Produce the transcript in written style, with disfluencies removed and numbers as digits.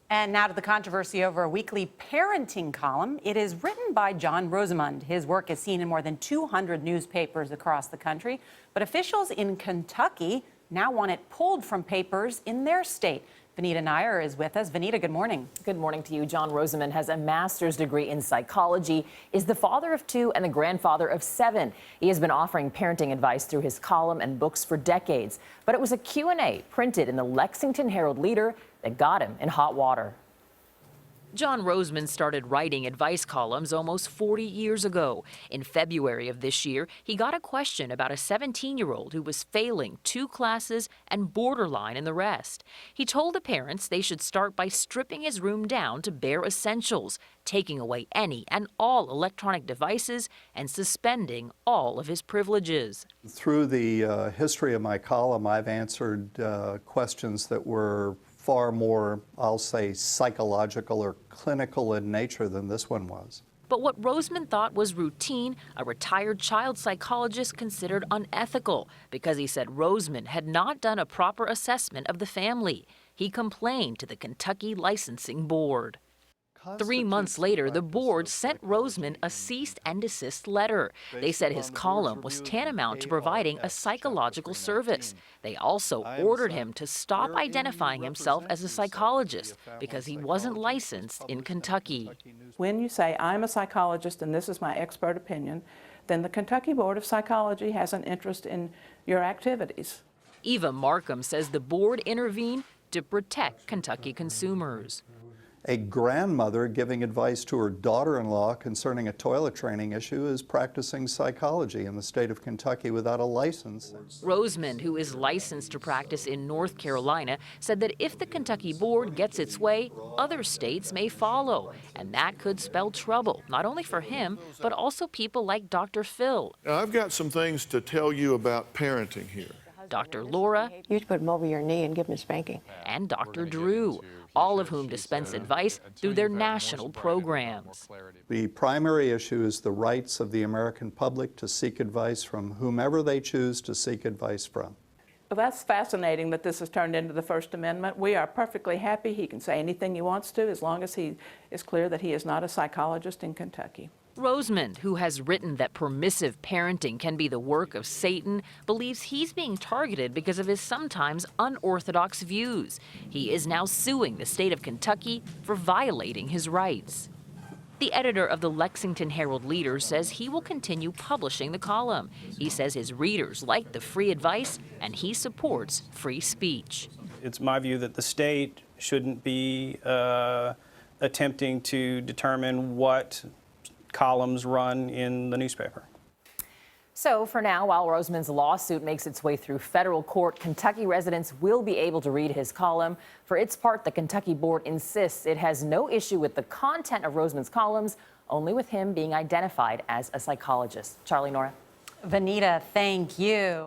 And now to the controversy over a weekly parenting column. It is written by John Rosamond. His work is seen in more than 200 newspapers across the country. But officials in Kentucky now want it pulled from papers in their state. Vanita Nair is with us. Vanita, good morning. Good morning to you. John Rosamond has a master's degree in psychology, is the father of 2 and the grandfather of 7. He has been offering parenting advice through his column and books for decades. But it was a Q&A printed in the Lexington Herald-Leader that got him in hot water. John Rosamond started writing advice columns almost 40 years ago. In February of this year, he got a question about a 17-year-old who was failing 2 classes and borderline in the rest. He told the parents they should start by stripping his room down to bare essentials, taking away any and all electronic devices, and suspending all of his privileges. Through the history of my column, I've answered questions that were far more, I'll say, psychological or clinical in nature than this one was. But what Rosamond thought was routine, a retired child psychologist considered unethical because he said Rosamond had not done a proper assessment of the family. He complained to the Kentucky Licensing Board. 3 months later, the board sent Rosamond a cease and desist letter. They said his column was tantamount to providing a psychological service. They also ordered him to stop identifying himself as a psychologist because he wasn't licensed in Kentucky. When you say, I'm a psychologist and this is my expert opinion, then the Kentucky Board of Psychology has an interest in your activities. Eva Markham says the board intervened to protect Kentucky consumers. A grandmother giving advice to her daughter-in-law concerning a toilet training issue is practicing psychology in the state of Kentucky without a license. Rosamond, who is licensed to practice in North Carolina, said that if the Kentucky board gets its way, other states may follow. And that could spell trouble, not only for him, but also people like Dr. Phil. Now, I've got some things to tell you about parenting here. Dr. Laura. You put him over your knee and give him a spanking. And Dr. Drew, all of whom dispense advice through their national programs. The primary issue is the rights of the American public to seek advice from whomever they choose to seek advice from. Well, that's fascinating that this has turned into the First Amendment. We are perfectly happy. He can say anything he wants to as long as he is clear that he is not a psychologist in Kentucky. Rosamond, who has written that permissive parenting can be the work of Satan, believes he's being targeted because of his sometimes unorthodox views. He is now suing the state of Kentucky for violating his rights. The editor of the Lexington Herald-Leader says he will continue publishing the column. He says his readers like the free advice and he supports free speech. It's my view that the state shouldn't be attempting to determine what columns run in the newspaper. So for now, while Rosamond's lawsuit makes its way through federal court, Kentucky residents will be able to read his column. For its part, the Kentucky board insists it has no issue with the content of Rosamond's columns, only with him being identified as a psychologist. Charlie, Nora. Vanita, thank you.